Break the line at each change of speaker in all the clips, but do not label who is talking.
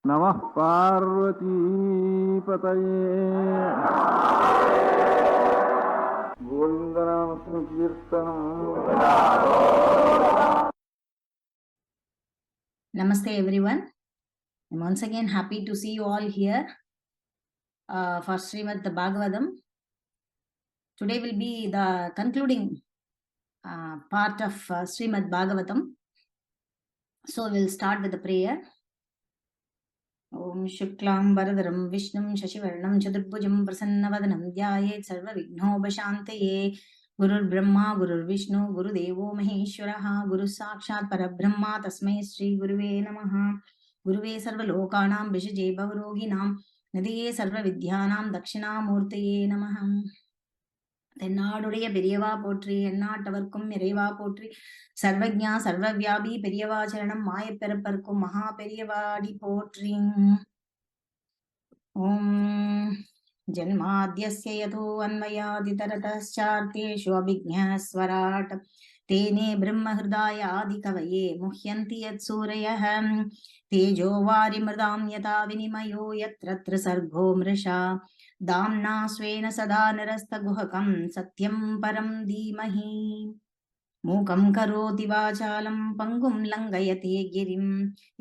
Namah Parvati Pataye Govindanam Sankirtanam.
Namaste everyone. I'm once again happy to see you all here for Srimad Bhagavatam. Today will be the concluding part of Srimad Bhagavatam. So we'll start with the prayer. Om Shuklam Varadaram Vishnum Shashivarnam Chaturbhujam Prasannavadanam Dhyayet Sarva Vighnopaşantaye. Gurur Brahma Gurur Vishnu Guru Devo Maheshwaraha Guru Sakshat Parabrahma Tasmai Sri Guruve Namaha. Guruve Sarva Lokanam Vishaje Bhavaroginam Nadiye Sarva Vidyanam Dakshinamurtaye Namaha. தென்னாடுடைய பெரியவா போற்றி எந்நாட்டவர்க்கும் இறைவா போற்றி சர்வஜா சர்வவியாபி பெரியவா சரணம் மாயப்பெருப்பர்க்கும் மகா பெரியவாடி போற்றி. ஓம் ஜன்மாத்யஸ்ய யதோ அன்வயாதிதரதச்சார்த்தேஷு அபிஜ்ஞஸ்வராட் तेने ब्रह्महृदाय आदिकवये मुह्यन्ति यत्सूरयः तेजो वारिमृदां यथा विनिमयो यत्र सर्गो मृषा दाम्ना स्वेन सदा निरस्तगुहकं सत्यं परं धीमहि. मूकं करोति वाचालं पङ्गुं लङ्घयते गिरिं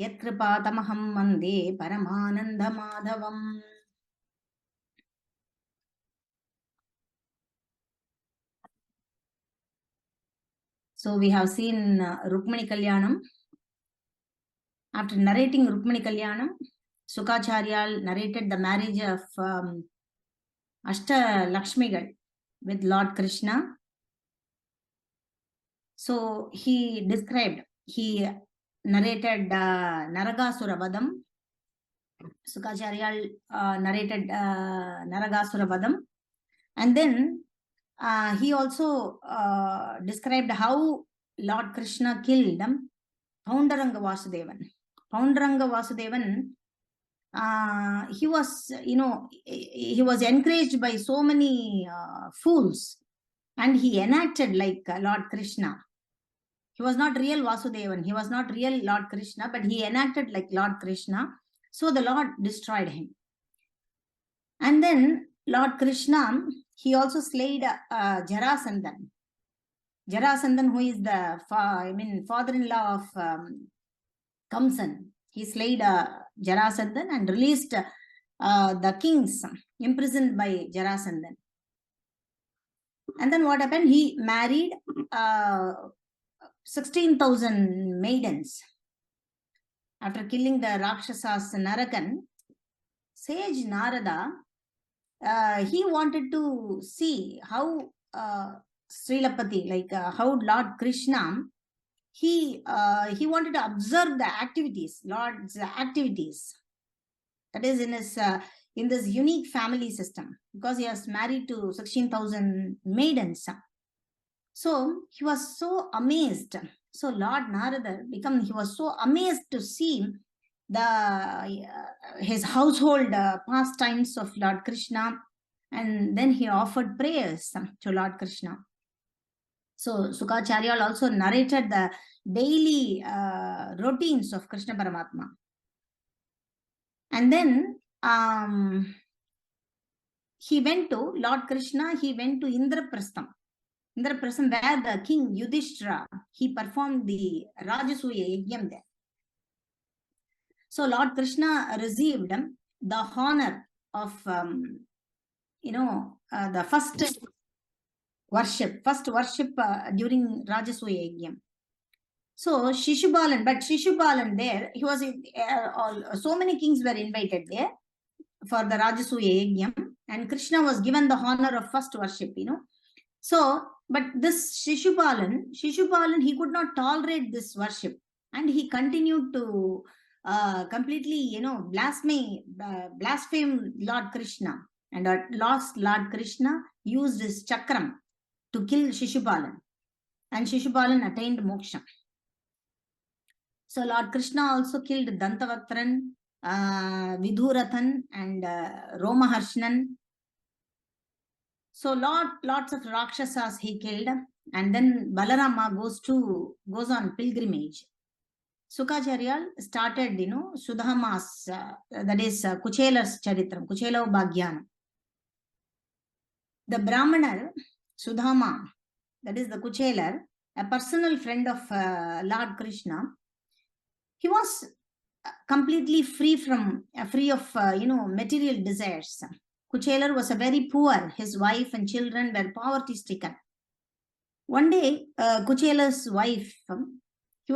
यत्कृपातमहं वन्दे परमानन्दमाधवम्. So we have seen Rukmini Kalyanam. After narrating Rukmini Kalyanam, Sukacharya narrated the marriage of Ashta Lakshmi with Lord Krishna. So he narrated Naragasura-vadam. Sukacharya narrated Naragasura-vadam. And then he also described how Lord Krishna killed Pounduranga Vasudevan. Pounduranga Vasudevan, he was encouraged by so many fools, and he enacted like Lord Krishna. He was not real Vasudevan, he was not real Lord Krishna, but he enacted like Lord Krishna. So the Lord destroyed him. And then Lord Krishna, he also slayed Jarasandhan. Jarasandhan, who is the father-in-law of Kamsan. He slayed Jarasandhan and released the kings imprisoned by Jarasandhan. And then what happened? He married 16,000 maidens. After killing the Rakshasas Narakan, Sage Narada, he wanted to see how Srilapati, how Lord Krishna, he wanted to observe the activities, Lord's activities. That is in this unique family system, because he was married to 16,000 maidens. So he was so amazed. So Lord Narada he was so amazed to see his household pastimes of Lord Krishna, and then he offered prayers to Lord Krishna. So Sukacharya also narrated the daily routines of Krishna Paramatma. And then Lord Krishna went to Indraprastham, where the king Yudhishthira, he performed the Rajasuya Yajnam there. So Lord Krishna received the honor of the first worship during Rajasuya Yajnam. So Shishupala there, he was so many kings were invited there for the Rajasuya Yajnam, and Krishna was given the honor of first worship, So, but this Shishupala, he could not tolerate this worship, and he continued to completely, blaspheme Lord Krishna. And at last, Lord Krishna used his chakram to kill Shishupala, and Shishupala attained moksha. So Lord Krishna also killed Dantavaktran, Vidhurathan, and Romaharshanan. So lots of Rakshasas he killed, and then Balarama goes on pilgrimage. Sukacharya started, Sudhama's, that is Kuchela's Charitram, Kuchelopakhyanam. The Brahmana, Sudhama, that is the Kuchelar, a personal friend of Lord Krishna, he was completely free of material desires. Kuchelar was a very poor. His wife and children were poverty stricken. One day, Kuchelar's wife, she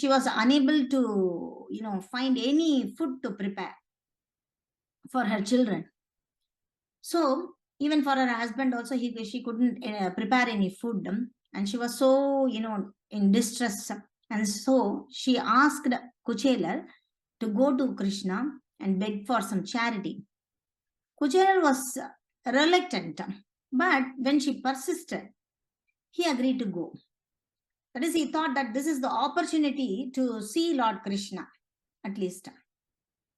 was unable to find any food to prepare for her children. So even for her husband also, she couldn't prepare any food, and she was so in distress. And so she asked Kuchelar to go to Krishna and beg for some charity. Kuchelar was reluctant, but when she persisted, he agreed to go. That is, he thought that this is the opportunity to see Lord Krishna, at least.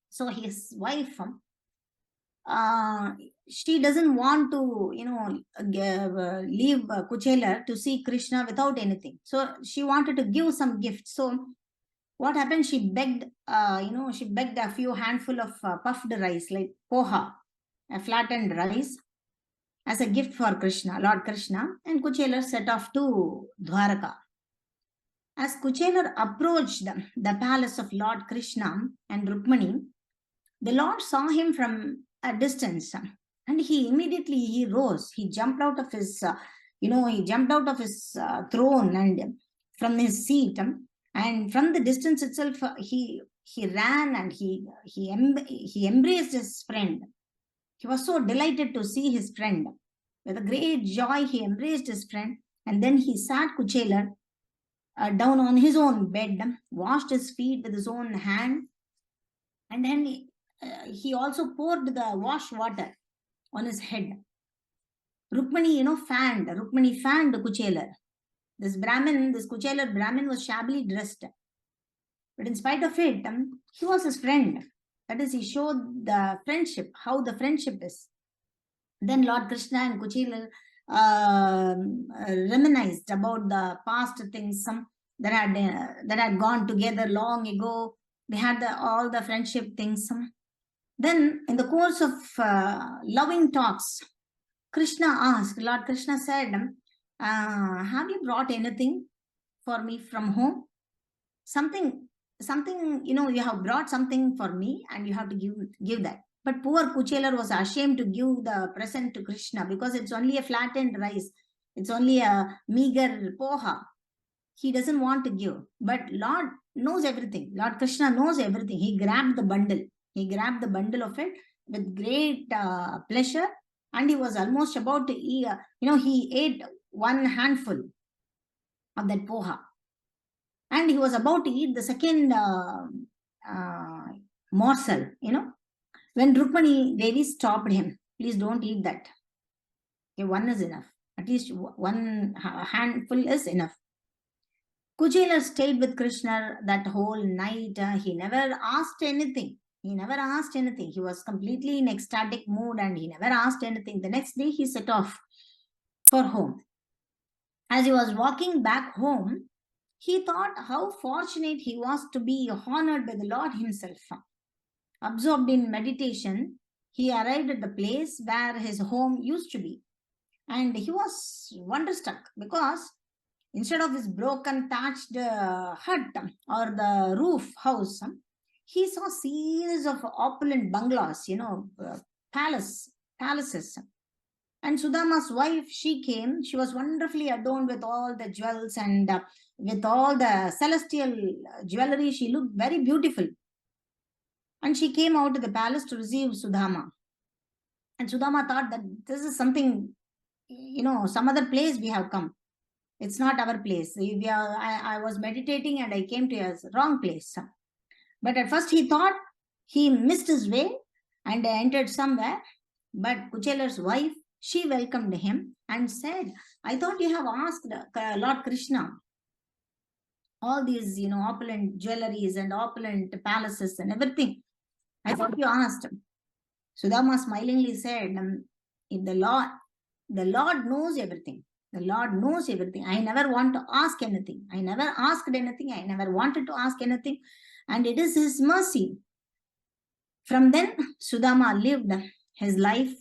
So his wife, she doesn't want to, leave Kuchelar to see Krishna without anything. So she wanted to give some gift. So what happened? She begged, she begged a few handful of puffed rice, like poha, a flattened rice, as a gift for Krishna, Lord Krishna, and Kuchelar set off to Dwaraka. As Kuchelar approached the palace of Lord Krishna and Rukmini, the Lord saw him from a distance, and he immediately rose. He jumped out of his, throne and from his seat, and from the distance itself, he ran and he embraced his friend. He was so delighted to see his friend. With a great joy, he embraced his friend, and then he sat Kuchelar down on his own bed, washed his feet with his own hand, and then he also poured the wash water on his head. Rukmini, fanned Kuchelar. This Kuchelar Brahmin was shabbily dressed. But in spite of it, he was his friend. That is, he showed the friendship, how the friendship is. Then Lord Krishna and Kuchelar reminisced about the past things that had gone together long ago. They had all the friendship things. Then, in the course of loving talks, Lord Krishna said, have you brought anything for me from home? Something, you have brought something for me and you have to give that. But poor Kuchelar was ashamed to give the present to Krishna because it's only a flattened rice. It's only a meager poha. He doesn't want to give. But Lord knows everything. Lord Krishna knows everything. He grabbed the bundle. He grabbed the bundle of it with great pleasure, and he was almost about to eat. He ate one handful of that poha, and he was about to eat the second morsel. When Rukmini Devi stopped him, please don't eat that. Okay, one is enough. At least one handful is enough. Kuchelar stayed with Krishna that whole night. He never asked anything. He was completely in ecstatic mood and he never asked anything. The next day, he set off for home. As he was walking back home, he thought how fortunate he was to be honored by the Lord himself. Absorbed in meditation, he arrived at the place where his home used to be. And he was wonderstruck because instead of his broken thatched hut or the roof house, he saw series of opulent bungalows, palaces. And Sudama's wife, she came. She was wonderfully adorned with all the jewels and with all the celestial jewelry. She looked very beautiful. And she came out to the palace to receive Sudama. And Sudama thought that this is something, some other place we have come. It's not our place. I was meditating and I came to a wrong place. But at first he thought he missed his way and entered somewhere. But Kuchelar's wife, she welcomed him and said, I thought you have asked Lord Krishna all these, opulent jewelries and opulent palaces and everything. I thought you asked him. Sudama smilingly said, if the Lord knows everything. The Lord knows everything. I never want to ask anything. I never asked anything. I never wanted to ask anything. And it is His mercy. From then, Sudama lived his life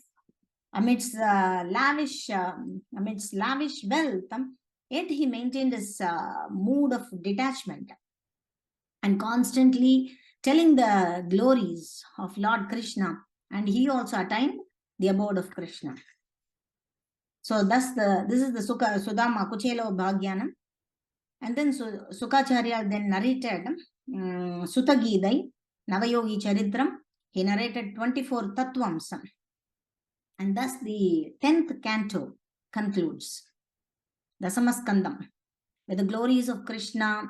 amidst lavish wealth. Yet he maintained his mood of detachment and constantly telling the glories of Lord Krishna. And he also attained the abode of Krishna. So thus this is the Sudama Kuchelopakhyanam. And then Sukacharya then narrated Sutagita, Nava Yogi Charitram. He narrated 24 tattvams. And thus the 10th canto concludes. Dasamaskandam, with the glories of Krishna,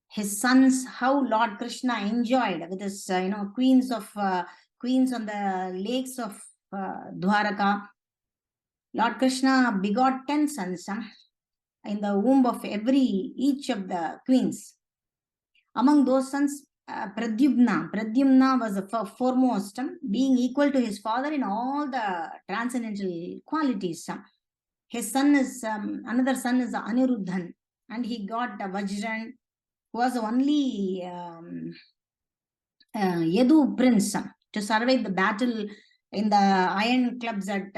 his sons, how Lord Krishna enjoyed with his queens on the lakes of Dwaraka. Lord Krishna begot 10 sons in the womb of each of the queens. Among those sons, Pradyumna was the foremost, being equal to his father in all the transcendental qualities. His son is, another son is Aniruddhan, and he got Vajran, who was the only Yadu prince to survive the battle in the iron clubs at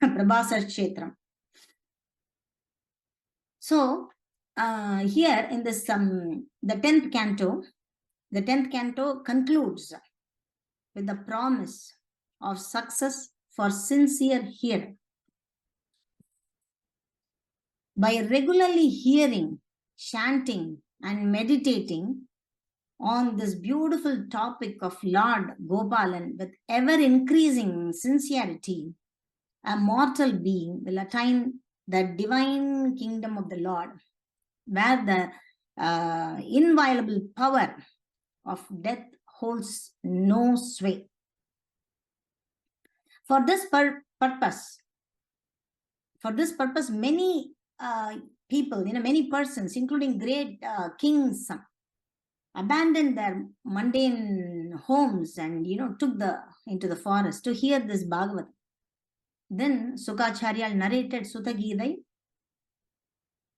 Prabhasar. So, here in this, the 10th canto concludes with the promise of success for sincere hearer. By regularly hearing, chanting, and meditating on this beautiful topic of Lord Gopalan with ever increasing sincerity, a mortal being will attain the divine kingdom of the Lord, where the inviolable power of death holds no sway. For this purpose, many people, many persons, including great kings, abandoned their mundane homes and took into the forest to hear this Bhagavatam. Then Sukacharya narrated Sutagita,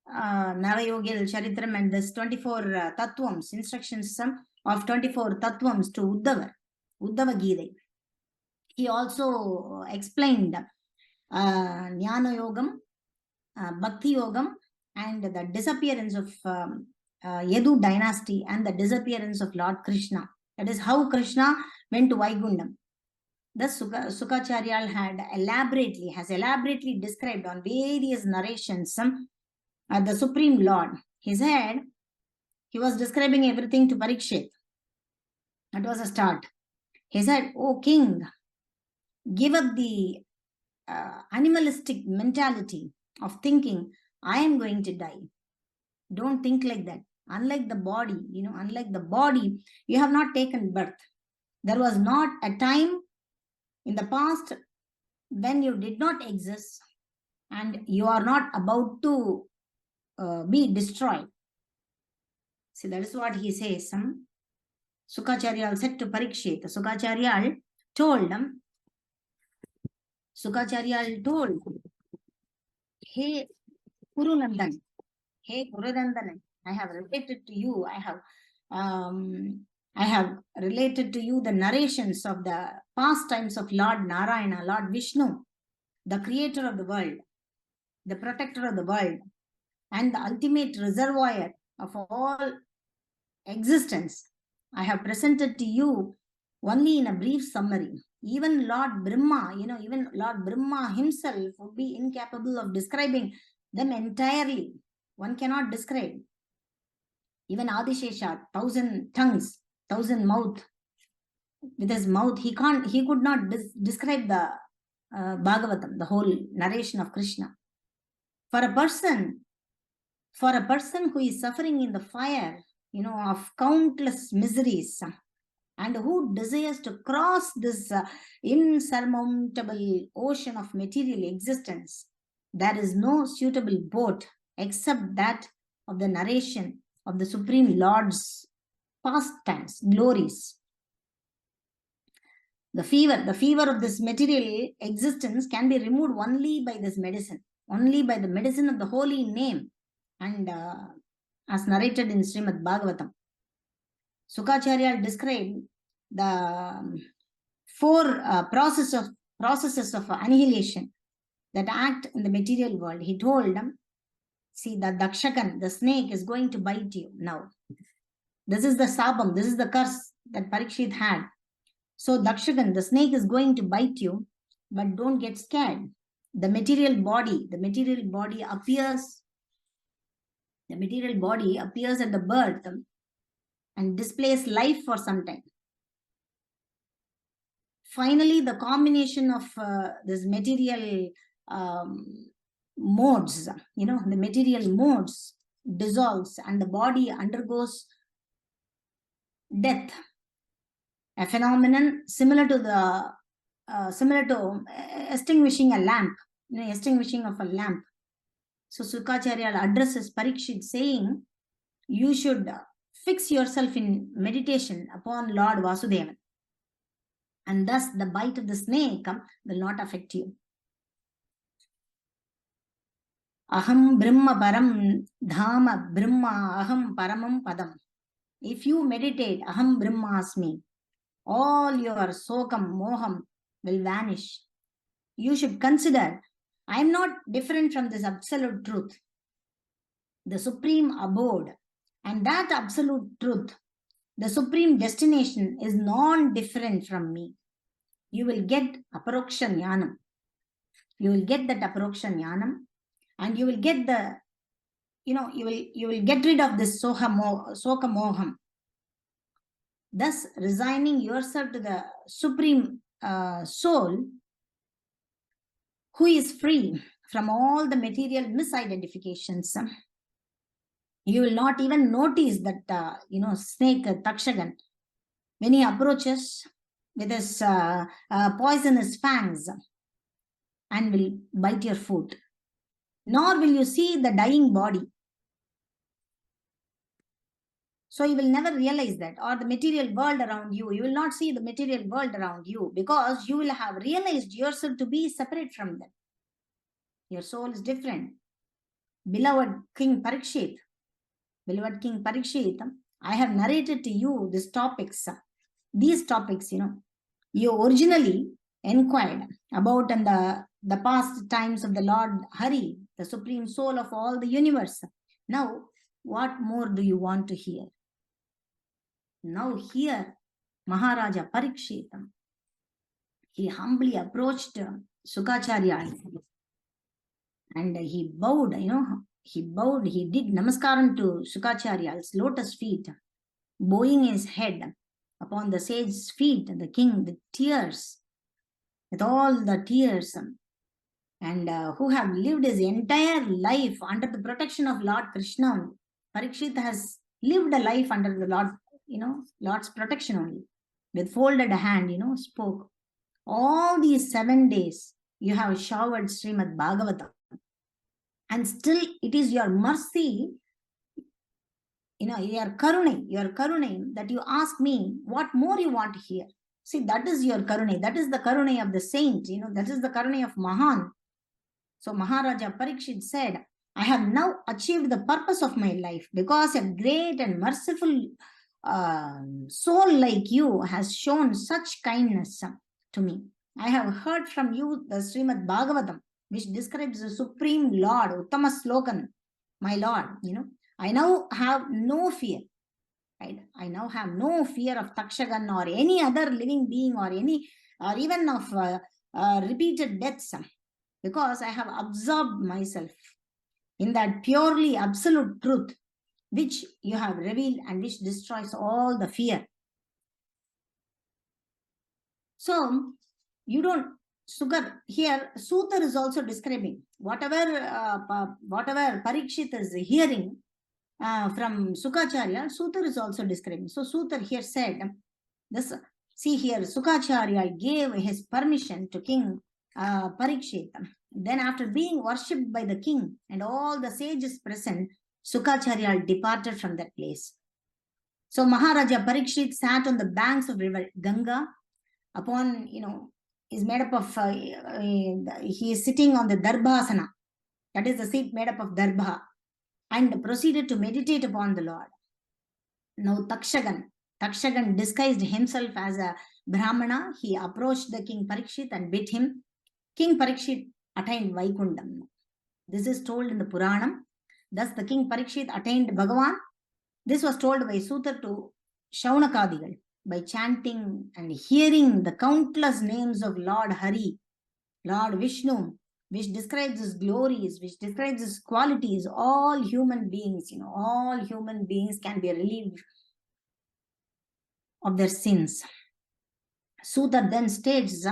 Nava Yogi Charitram, and this 24 tattvams, instructions of 24 tattvams to Uddhava Gita. He also explained Jnana Yogam, Bhakti Yogam, and the disappearance of Yadu dynasty and the disappearance of Lord Krishna. That is how Krishna went to Vaikundam. Thus, Sukacharya has elaborately described on various narrations the Supreme Lord. He said, he was describing everything to Parikshit. That was a start. He said, "O king, give up the animalistic mentality of thinking, I am going to die. Don't think like that. Unlike the body, you have not taken birth. There was not a time in the past when you did not exist and you are not about to be destroyed." See, that is what he says. Sukacharya said to Parikshit. Sukacharya told, "Hey Kurunandan, I have related to you. I have related to you the narrations of the pastimes of Lord Narayana, Lord Vishnu, the creator of the world, the protector of the world, and the ultimate reservoir of all existence. I have presented to you only in a brief summary. Even Lord Brahma, even Lord Brahma himself would be incapable of describing them entirely. One cannot describe. Even Adishesha, 1,000 tongues, 1,000 mouth. With his mouth, he could not describe the Bhagavatam, the whole narration of Krishna. For a person who is suffering in the fire, of countless miseries, and who desires to cross this insurmountable ocean of material existence, there is no suitable boat except that of the narration of the Supreme Lord's pastimes, glories. The fever of this material existence can be removed only by this medicine, only by the medicine of the holy name. And as narrated in Srimad Bhagavatam, Sukacharya described the four processes of annihilation that act in the material world. He told them, see, the Dakshakan, the snake, is going to bite you now. This is the sabam, this is the curse that Parikshit had. So Dakshakan, the snake, is going to bite you, but don't get scared. The material body appears. The material body appears at the birth and displays life for some time. Finally, the combination of this material modes, the material modes dissolves and the body undergoes death, a phenomenon similar to extinguishing a lamp, extinguishing of a lamp. So Sukacharya addresses Parikshit saying, you should fix yourself in meditation upon Lord Vasudevan, and thus the bite of the snake will not affect you. Aham Brahma Param Dhama Brahma Aham Paramam Padam. If you meditate Aham Brahmasmi, all your sokam, moham will vanish. You should consider, I am not different from this absolute truth, the supreme abode, and that absolute truth, the supreme destination, is non-different from me. You will get aparoksha jnanam. You will get that aparoksha jnanam, and you will get the, you will get rid of this soka moham. Thus, resigning yourself to the supreme soul, who is free from all the material misidentifications. You will not even notice that, snake Takshagan, when he approaches with his poisonous fangs and will bite your foot. Nor will you see the dying body. So you will never realize that, or the material world around you. You will not see the material world around you because you will have realized yourself to be separate from them. Your soul is different. Beloved King Parikshit, I have narrated to you these topics. You originally inquired about in the past times of the Lord Hari, the supreme soul of all the universe. Now, what more do you want to hear? Now here, Maharaja Parikshit, he humbly approached Sukacharya and he bowed, he did namaskaram to Sukacharya's lotus feet, bowing his head upon the sage's feet, the king, with tears, with all the tears, and who have lived his entire life under the protection of Lord Krishna. Parikshit has lived a life under the Lord, Lord's protection only. With folded hand, spoke. All these 7 days, you have showered Srimad Bhagavatam. And still it is your mercy, your karunai, that you ask me what more you want to hear. See, that is your karunai. That is the karunai of the saint, that is the karunai of Mahan. So Maharaja Parikshit said, I have now achieved the purpose of my life because a great and merciful soul like you has shown such kindness to me. I have heard from you the Srimad Bhagavatam, which describes the Supreme Lord, Uttama Slokan, my Lord. I now have no fear. Right? I now have no fear of Takshagan or any other living being or even of repeated deaths, because I have absorbed myself in that purely absolute truth which you have revealed and which destroys all the fear. So, you don't, Sugar, here, Sutar is also describing whatever Parikshit is hearing from Sukacharya, Sutar is also describing. So, Sutar here said, see here, Sukacharya gave his permission to King Parikshit. Then after being worshipped by the king and all the sages present, Sukacharya departed from that place. So Maharaja Parikshit sat on the banks of river Ganga upon, is made up of, he is sitting on the Darbhasana, that is the seat made up of Darbha, and proceeded to meditate upon the Lord. Now Takshagan disguised himself as a Brahmana. He approached the King Parikshit and bit him. King Parikshit attained Vaikundam. This is told in the Puranam. Thus the King Parikshit attained Bhagavan. This was told by Suta to Shaunakadigal by chanting and hearing the countless names of Lord Hari, Lord Vishnu, which describes his glories, which describes his qualities. All human beings, all human beings can be relieved of their sins. Suta then states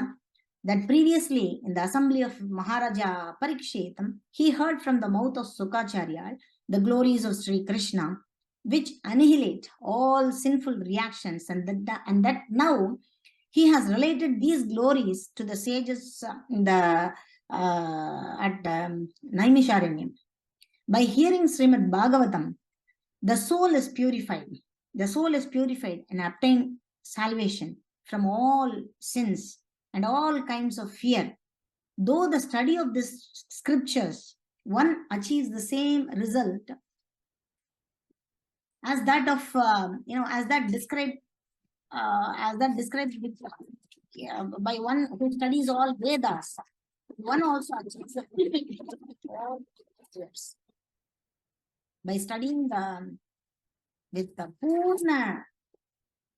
that previously in the assembly of Maharaja Parikshit, he heard from the mouth of Sukacharya the glories of Sri Krishna, which annihilate all sinful reactions, and that now he has related these glories to the sages at Naimisharanyam. By hearing Srimad Bhagavatam, the soul is purified. The soul is purified and obtained salvation from all sins and all kinds of fear. Though the study of these scriptures, one achieves the same result as that of, as that described by one who studies all Vedas. One also achieves the all scriptures by studying with the Purna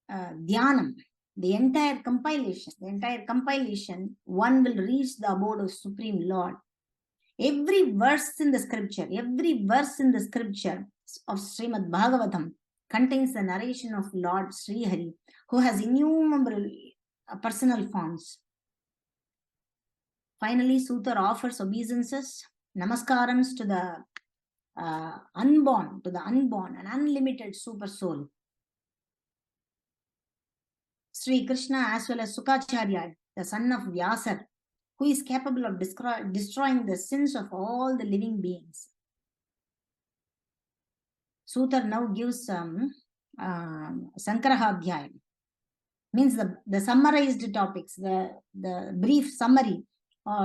Dhyanam, the entire compilation, one will reach the abode of Supreme Lord. Every verse in the scripture of Srimad Bhagavatam contains the narration of Lord Sri Hari, who has innumerable personal forms. Finally, Suta offers obeisances, namaskarams to the unborn, and unlimited super soul. Sri Krishna as well as Sukacharya, the son of Vyasar, who is capable of destroying the sins of all the living beings. Suta now gives Sankarahadhyayam, means the summarized topics, the brief summary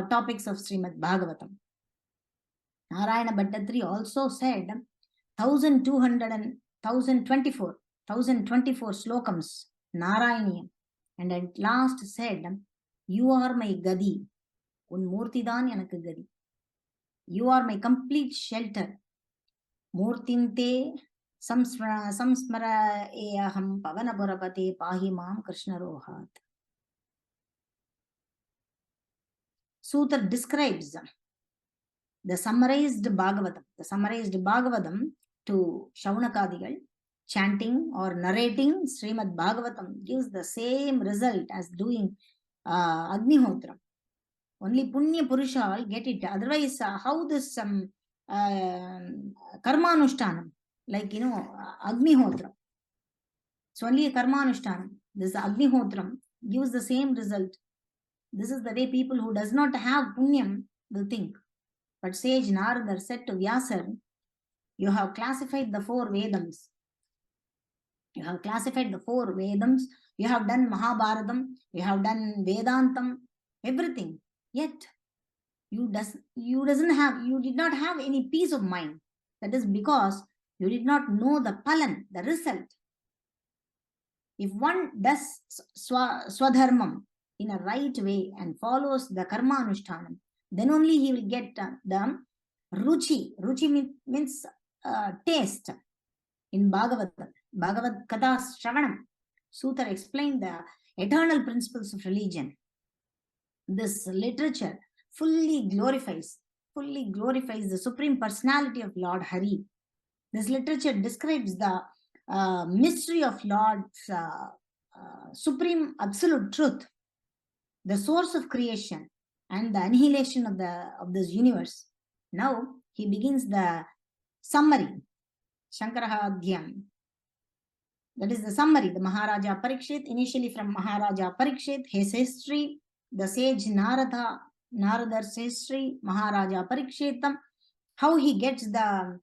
topics of Srimad Bhagavatam. Narayana Bhattatri also said 1024 slokams, Narayaniya, and at last said, "You are my Gadi, un Murtidhan yanakku Gadi. You are my complete shelter. Murtinte samsmara eham pavanapurapate pahimam Krishna rohat." Suta describes the summarized Bhagavatam to Shaunakadigal. Chanting or narrating Srimad Bhagavatam gives the same result as doing Agnihotra. Only Punya Purusha will get it. Otherwise, how this Karmanushtanam, like Agnihotra. It's only a Karmanushtanam. This Agnihotram gives the same result. This is the way people who does not have Punyam will think. But sage Narada said to Vyasar, "You have classified the 4 Vedams. You have classified the 4 Vedams. You have done Mahabharatam. You have done Vedantam, everything. Yet you did not have any peace of mind. That is because you did not know the palan, the result. If one does swadharmam in a right way and follows the karma anushtanam, then only he will get the ruchi. Ruchi means taste. In Bhagavatam, Kathāśravaṇam, Suta explained the eternal principles of religion. This literature fully glorifies the Supreme Personality of Lord Hari. This literature describes the mystery of Lord's supreme absolute truth, the source of creation and the annihilation of this universe. Now he begins the summary, Shankarahadhyam. That is the summary. The Maharaja Parikshit, initially from Maharaja Parikshit, his history, the sage Narada's history, Maharaja Parikshitam, how he gets the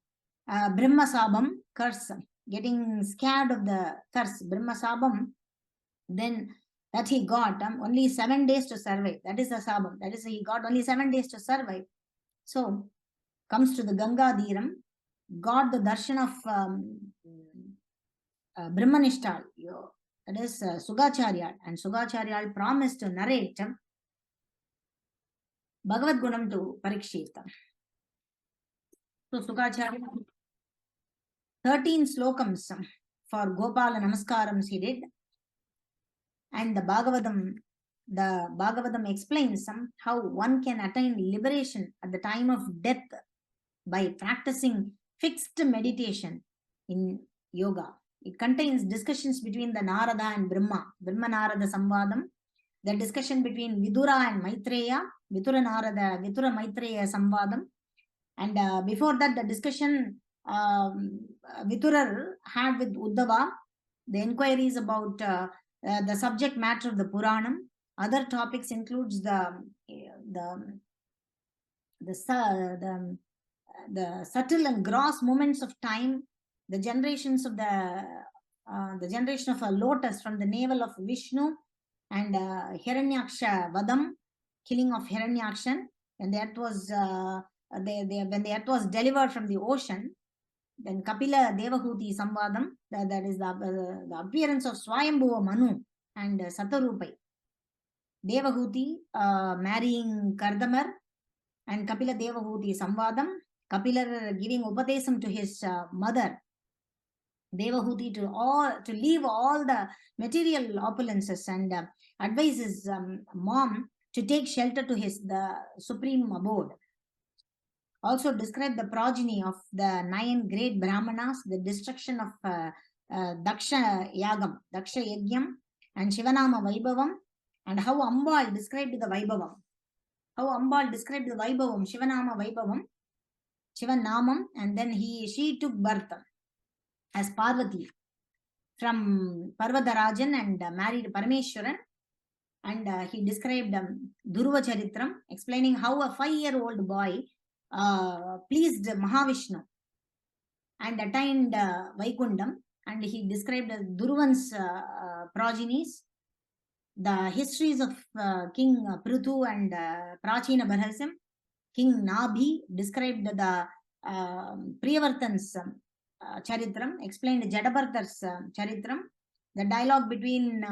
Brahmasabam curse, getting scared of the curse, Brahmasabam, then that he got only 7 days to survive. That is the sabam. That is, he got only 7 days to survive. So comes to the Ganga Dhiram, got the darshan of Brahmanishtal, that is Sugacharya, and Sugacharya promised to narrate Bhagavad Gunam to Parikshit. So Sugacharya, 13 slokams for Gopala Namaskarams he did, and the Bhagavatam explains how one can attain liberation at the time of death by practicing fixed meditation in yoga. It contains discussions between the Narada and Brahma Narada Samvadam, the discussion between Vidura and Maitreya, Vidura Maitreya Samvadam, and before that the discussion Vidura had with Uddhava, the inquiries about the subject matter of the Puranam. Other topics includes the subtle and gross moments of time, the generations of the generation of a lotus from the navel of Vishnu, and Hiranyaksha Vadam, killing of Hiranyakshan, when the earth was when the earth was delivered from the ocean. Then Kapila Devahuti Samvadam, that is the appearance of Swayambhuva Manu and Satarupai. Devahuti marrying Kardamar, and Kapila Devahuti Samvadam, Kapila giving Upadesam to his mother Devahuti to leave all the material opulences and advise his mom to take shelter to the supreme abode. Also describe the progeny of the 9 great Brahmanas, the destruction of Daksha Yagyam, and Shivanama Vaibhavam, and how Ambal described the Vaibhavam. Shivanama Vaibhavam, Shivanamam, and then she took birth as Parvati from Parvatarajan and married Parameshwaran. And he described Dhruva Charitram, explaining how a 5-year-old boy pleased Mahavishnu and attained Vaikundam. And he described Dhruvan's progenies, the histories of King Prithu and Prachina Barhasam. King Nabhi described the Priyavartan's Charitram, explained Jadabhartar's Charitram, the dialogue between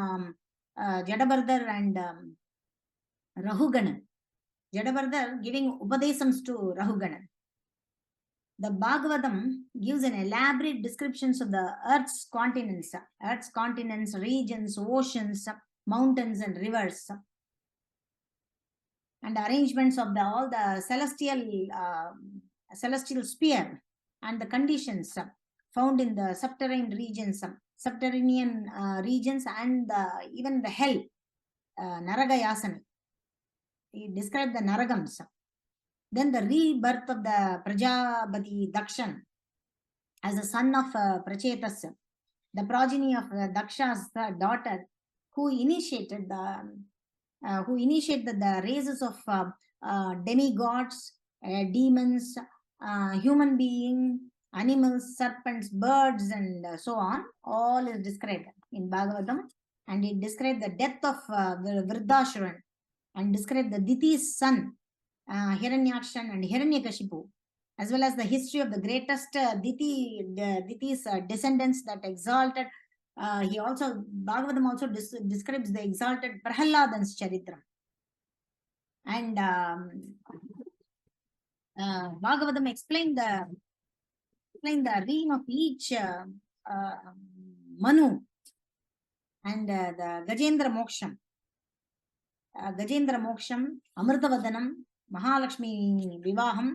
Jadabhardar and Rahuganan. Jadabhardar giving Upadesams to Rahuganan. The Bhagavatam gives an elaborate descriptions of the earth's continents, regions, oceans, mountains and rivers, and arrangements of all the celestial sphere and the conditions found in the subterranean regions and even the hell, Naragayasana. He described the Naragams. Then the rebirth of the Prajapati Dakshan as a son of Prachetas, the progeny of Daksha's daughter, who initiated the races of demigods, demons, human beings, animals, serpents, birds, and so on. All is described in Bhagavatam. And it described the death of Vridhashran and described the Diti's son, Hiranyakshan and Hiranyakashipu, as well as the history of the greatest Diti's descendants that exalted. Bhagavatam also describes the exalted Prahalladan's Charitram. And Bhagavatam explained the reign of each Manu and the Gajendra Moksham. Amrtavadanam, Mahalakshmi Vivaham,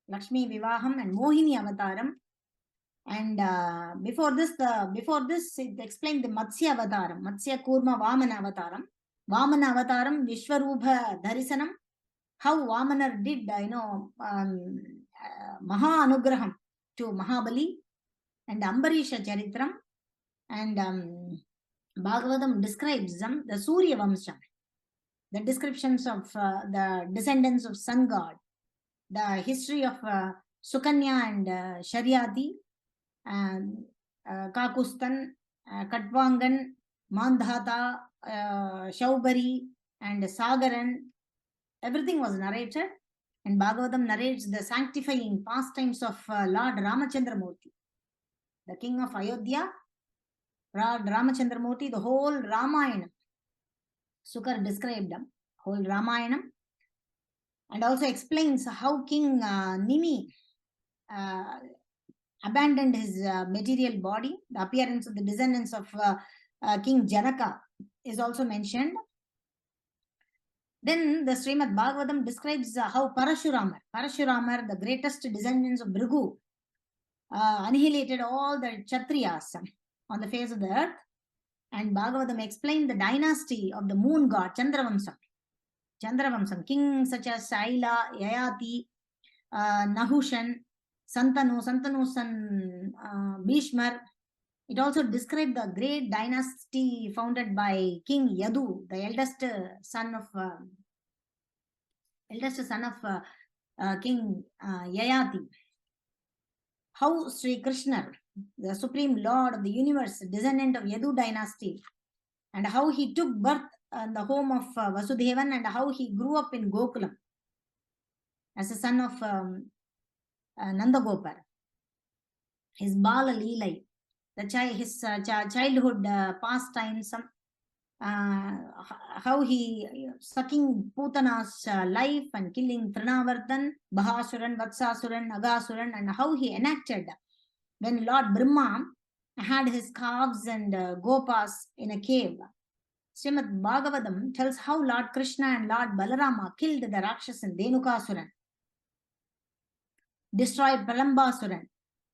Lakshmi Vivaham, and Mohini Avataram. And before this, it explained the Matsya Avataram, Matsya Kurma Vamana Avataram. Vamana Avataram, Vishwarupa Dharisanam, how Vamana did, Maha Anugraham to Mahabali, and Ambarisha Charitram. And Bhagavatam describes the Surya Vamsha, the descriptions of the descendants of sun god, the history of Sukanya and Sharyati, Kakustan, Katvangan, Mandhata, Shaubari, and Sagaran. Everything was narrated. And Bhagavatam narrates the sanctifying pastimes of Lord Ramachandramurti, the king of Ayodhya. Lord Ramachandramurti, the whole Ramayana. Sukar described them, whole Ramayana, and also explains how King Nimi abandoned his material body. The appearance of the descendants of King Janaka is also mentioned. Then the Srimad Bhagavatam describes how Parashuramar, the greatest descendants of Bhrigu, annihilated all the Kshatriyas on the face of the earth. And Bhagavatam explained the dynasty of the moon god, Chandravamsam, kings such as Saila, Yayati, Nahushan, Santanu's son Bhishmar. It also described the great dynasty founded by King Yadu, the eldest son of King Yayati. How Sri Krishna, the Supreme Lord of the universe, descendant of Yadu dynasty, and how he took birth in the home of Vasudevan, and how he grew up in Gokulam as a son of Nandagopar. His Bala Leelai, his childhood pastimes, how he sucking Putana's life and killing Trinavartan, Bahasuran, Vatsasuran, Agasuran, and how he enacted when Lord Brahma had his calves and gopas in a cave. Srimad Bhagavatam tells how Lord Krishna and Lord Balarama killed the Rakshasan, Dhenukasuran, destroyed Pralambasuran,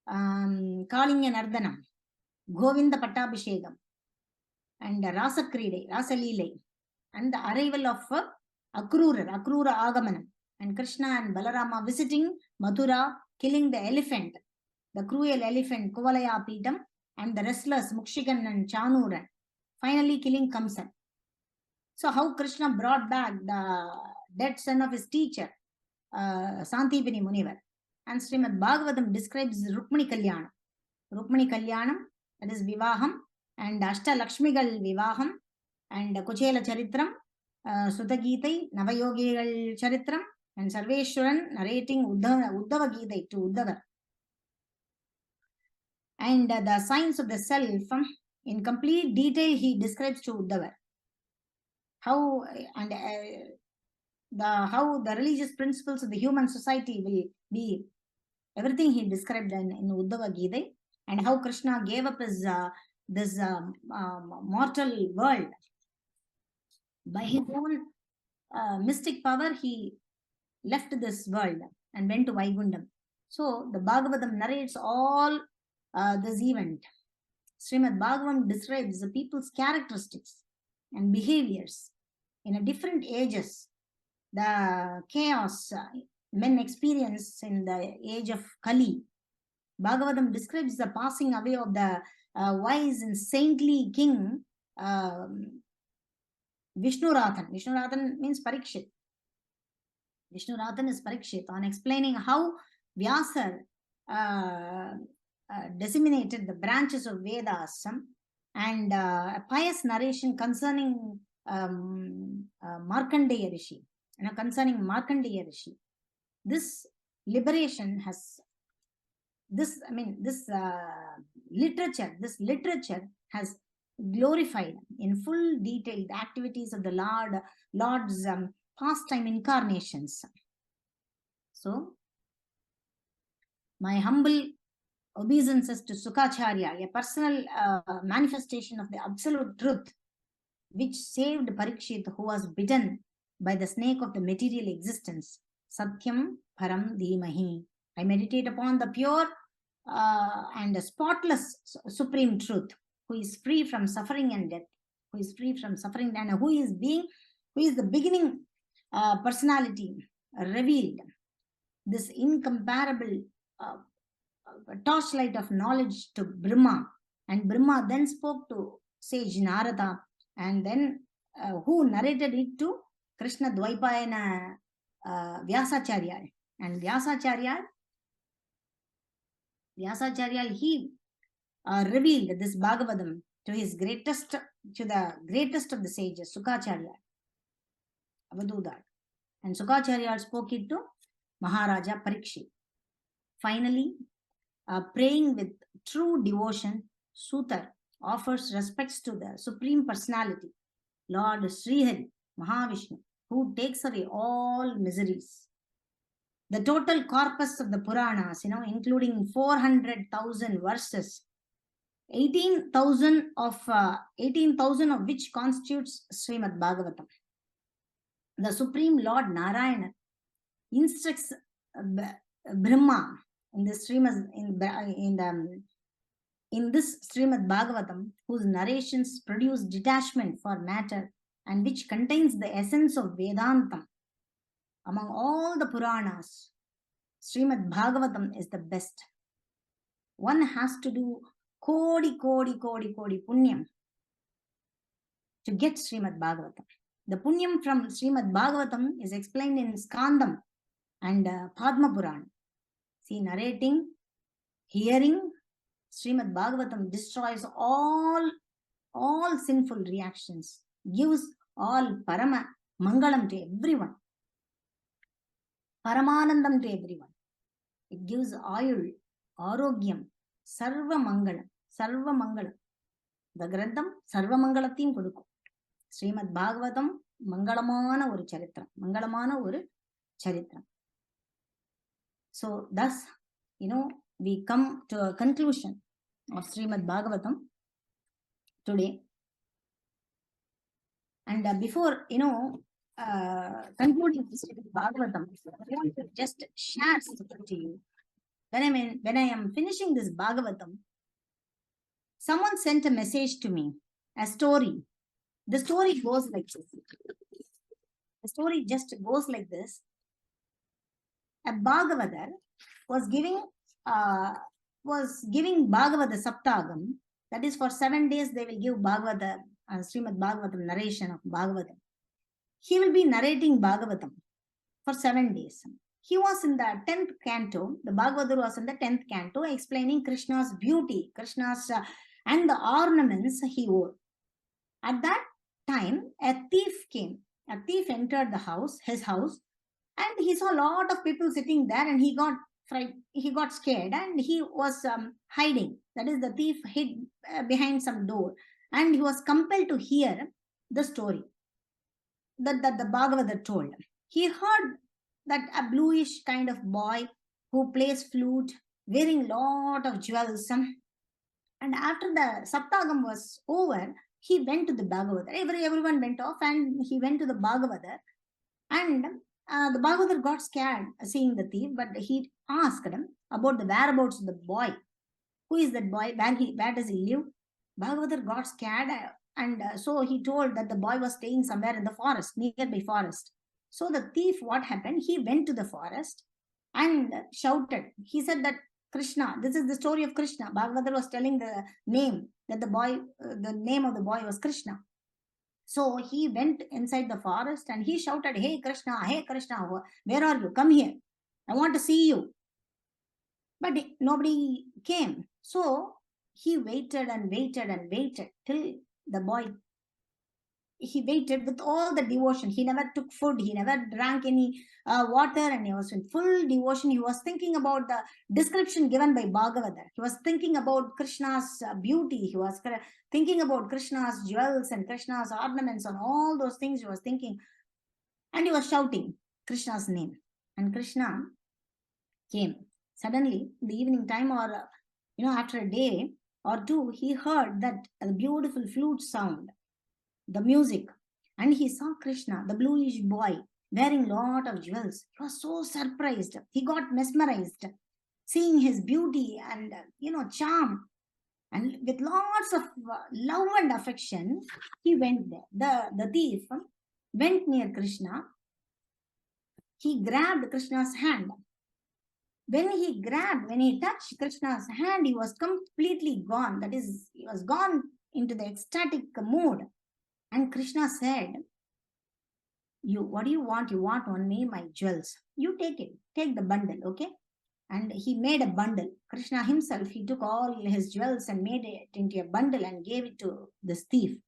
Kalinga Nardhanam, Govinda Pattabhishegam, and Rasa Leelai, and the arrival of Akrura Agamanam, and Krishna and Balarama visiting Mathura, killing the elephant, the cruel elephant Kuvalaya Peetham, and the wrestlers Mukshikan and Chanuran, finally killing Kamsan. So how Krishna brought back the dead son of his teacher, Santipani Munivar. And Srimad Bhagavatam describes Rukmini Kalyanam, that is Vivaham, and Ashta Lakshmi Vivaham, and Kuchelopakhyanam, Sutagita, Nava Yogi Charitram, and Sarveshwaran narrating Uddhava Gita to Uddhava. And the signs of the self, in complete detail, he describes to Uddhava. How the religious principles of the human society will be, everything he described in Uddhava Gita, and how Krishna gave up his this mortal world. By his own mystic power, he left this world and went to Vaikuntham. So the Bhagavatam narrates all this event. Srimad Bhagavatam describes the people's characteristics and behaviors in a different ages. The chaos men experience in the age of Kali. Bhagavatam describes the passing away of the wise and saintly king Vishnurathan. Vishnurathan means Parikshit. Vishnurathan is Parikshit, on explaining how Vyasa disseminated the branches of Vedas, and a pious narration concerning Markandeya Rishi. Concerning Markandeya Rishi. This liberation has, this literature has glorified in full detail the activities of the Lord's pastime incarnations. So, my humble obeisances to Sukacharya, a personal manifestation of the absolute truth, which saved Parikshit, who was bitten by the snake of the material existence. Satyam Param Dhimahi. I meditate upon the pure and spotless supreme truth, who is free from suffering and death, who is free from suffering, and who is the beginning personality revealed. This incomparable torchlight of knowledge to Brahma, and Brahma then spoke to sage Narada, and then who narrated it to Krishna Dvaipayana Vyasacharya. And Vyasacharya, he revealed this Bhagavatam to the greatest of the sages, Sukacharya, Avadhuda. And Sukacharya spoke it to Maharaja Parikshit. Finally, praying with true devotion, Sutar offers respects to the Supreme Personality, Lord Srihari, Mahavishnu, who takes away all miseries. The total corpus of the Puranas, including 400,000 verses, 18,000 of which constitutes Srimad Bhagavatam. The Supreme Lord Narayana instructs Brahma in this Srimad Bhagavatam, whose narrations produce detachment for matter and which contains the essence of Vedantam. Among all the Puranas, Srimad Bhagavatam is the best. One has to do kodi punyam to get Srimad Bhagavatam. The punyam from Srimad Bhagavatam is explained in Skandam and Padma Purana. See, narrating, hearing Srimad Bhagavatam destroys all sinful reactions, gives all parama mangalam to everyone, paramanandam to everyone. It gives ayul, arogyam, sarva mangalam. The grantham sarva mangalathiyum kodukkum. Srimad Bhagavatam mangalamana oru charitram. So thus, we come to a conclusion of Srimad Bhagavatam today. And before, concluding Srimad Bhagavatam, I want to just share something to you. When I am finishing this Bhagavatam, someone sent a message to me, a story. The story goes like this. The story just goes like this. A Bhagavatar was giving Bhagavata Saptaham. That is, for 7 days they will give Bhagavata, Srimad Bhagavatam narration of Bhagavatam. He will be narrating Bhagavatam for 7 days. He was in the 10th canto. The Bhagavatar was in the 10th canto, explaining Krishna's beauty, and the ornaments he wore. At that time, a thief came. A thief entered his house, and he saw a lot of people sitting there, and he got scared, and he was hiding. That is, the thief hid behind some door, and he was compelled to hear the story that the Bhagavatar told. He heard that a bluish kind of boy who plays flute, wearing lot of jewels. And after the Saptagam was over, he went to the Bhagavatar. Everyone went off, and he went to the Bhagavatar. And the Bhagavatar got scared seeing the thief, but he asked him about the whereabouts of the boy. Who is that boy? Where does he live? Bhagavatar got scared, and so he told that the boy was staying somewhere in the forest, nearby forest. So the thief, what happened? He went to the forest and shouted. He said that Krishna, this is the story of Krishna. Bhagavatar was telling the name, that the name of the boy was Krishna. So he went inside the forest and he shouted, hey Krishna, where are you? Come here. I want to see you. But nobody came. So he waited till the boy, he waited with all the devotion. He never took food. He never drank any water, and he was in full devotion. He was thinking about the description given by Bhagavatar. He was thinking about Krishna's beauty. He was thinking about Krishna's jewels and Krishna's ornaments and all those things he was thinking. And he was shouting Krishna's name. And Krishna came. Suddenly, in the evening time, or after a day or two, he heard that beautiful flute sound, the music, and he saw Krishna, the bluish boy, wearing lot of jewels. He was so surprised. He got mesmerized, seeing his beauty and charm, and with lots of love and affection, he went there. The thief went near Krishna. He grabbed Krishna's hand. When he touched Krishna's hand, he was completely gone. That is, he was gone into the ecstatic mood. And Krishna said, what do you want? You want only my jewels. You take it. Take the bundle, okay? and he made a bundle. Krishna himself, he took all his jewels and made it into a bundle and gave it to this thief.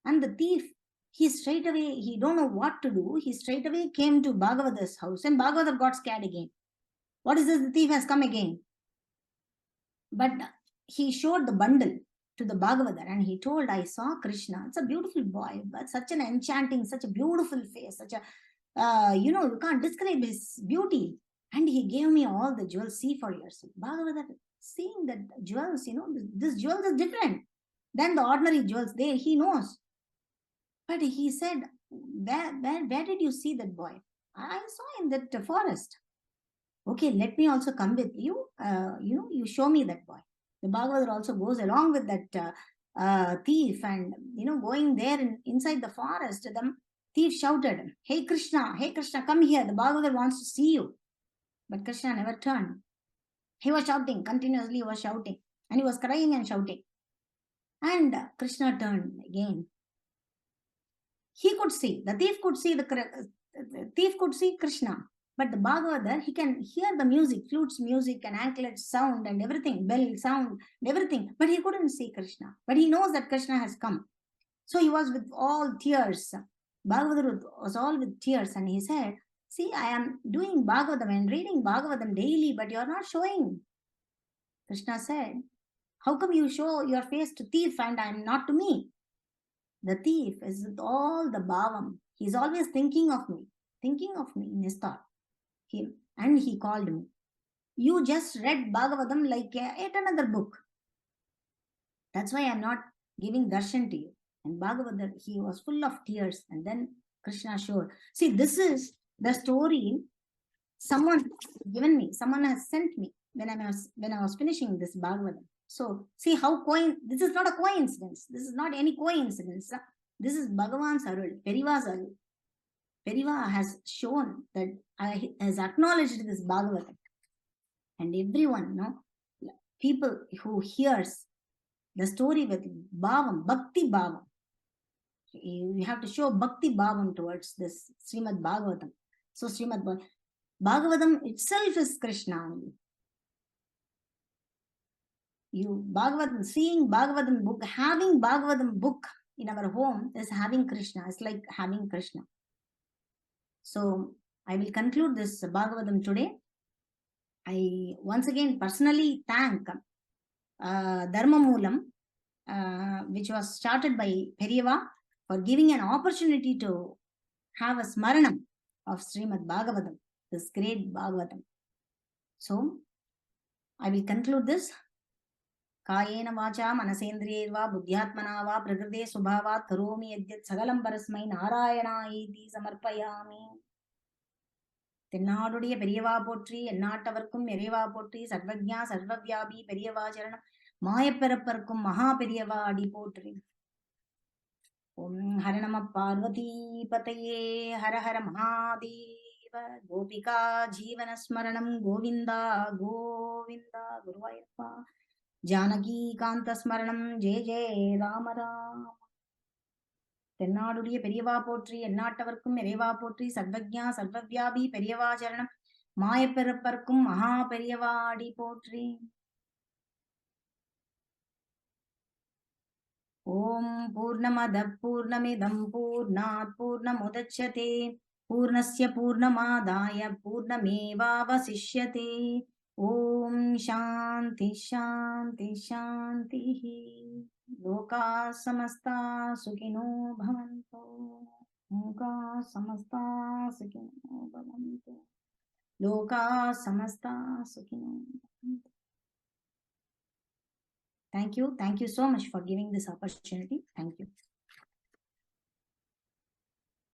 And the thief, he straight away, he don't know what to do. He straight away came to Bhagavata's house, and Bhagavata got scared again. What is this? The thief has come again. But he showed the bundle to the Bhagavata and he told, I saw Krishna. It's a beautiful boy, but such an enchanting, such a beautiful face, such a, you can't describe his beauty. And he gave me all the jewels. See for yourself. Bhagavata, seeing that jewels, this jewels is different than the ordinary jewels. There, he knows. But he said, where did you see that boy? I saw in that forest. Okay, let me also come with you. You show me that boy. The Bhagavata also goes along with that thief, and going there inside the forest. The thief shouted, hey Krishna, come here. The Bhagavata wants to see you. But Krishna never turned. He was shouting, continuously he was shouting. And he was crying and shouting. And Krishna turned again. He could see, the thief could see, the thief could see Krishna. But the Bhagavata, he can hear the music, flutes music and anklet sound and everything, bell sound and everything. But he couldn't see Krishna. But he knows that Krishna has come. So he was with all tears. Bhagavata was all with tears. And he said, see, I am doing Bhagavatam and reading Bhagavatam daily, but you are not showing. Krishna said, how come you show your face to thief and I am not to me? The thief is with all the bhavam. He is always thinking of me in his thought. And he called me. You just read Bhagavatam like yet another book. That's why I am not giving darshan to you. And Bhagavata, he was full of tears. And then Krishna showed. See, this is the story someone given me. Someone has sent me when I was finishing this Bhagavatam. So see how this is not a coincidence. This is not any coincidence. This is Bhagavan's Arul, Periyavas Arul. Periyava has shown that has acknowledged this Bhagavatam. And everyone, people who hears the story with bhavam, bhakti bhavam. You have to show bhakti bhavam towards this Srimad Bhagavatam. So Srimad Bhagavatam itself is Krishna only. Seeing Bhagavatam book, having Bhagavatam book in our home is having Krishna. It's like having Krishna. So I will conclude this Bhagavatam today. I once again personally thank Dharma Moolam, which was started by Periyava, for giving an opportunity to have a smaranam of Srimad Bhagavatam, this great Bhagavatam. So I will conclude this. Kayena vacha manasendriyeva buddhyatmana va prakrite subhavat karomi yadyat sagalam parasmai narayana iti samarpayami. தென்னாடுடைய பெரியவா போற்றி, எந்நாட்டவர்க்கும் இறைவா போற்றி, சர்வஜா சர்வவியாபி பெரியவா சரணம், மாயப்பிறப்பர்க்கும் மகா பெரியவா அடி போற்றி. ஓம் ஹர நம பார்வதி பதையே, ஹர ஹர மகாதேவ. கோபிகா ஜீவன ஸ்மரணம் கோவிந்தா கோவிந்தா. குருவாயூரப்பா. ஜானகி காந்த ஸ்மரணம் ஜெய ஜெய ராம ராம. தென்னாடுடைய பெரியவா போற்றி, எந்நாட்டவர்க்கும் இறைவா போற்றி, சர்வஜா சர்வவியாபி பெரியவா சரணம், மாயப்பிறப்பர்க்கும் மகா பெரியவா அடி போற்றி. ஓம் பூர்ணமத பூர்ணமிதம் பூர்ணாத் பூர்ணமுதச்யதே பூர்ணஸ்ய பூர்ணமாதாய பூர்ணமேவாவசிஷ்யதே. ஓம் சாந்தி சாந்தி சாந்தி. लोका समस्ता सुखिनो भवन्तु. लोका समस्ता सुखिनो भवन्तु. लोका समस्ता सुखिनो भवन्तु. Thank you so much for giving this opportunity. Thank you.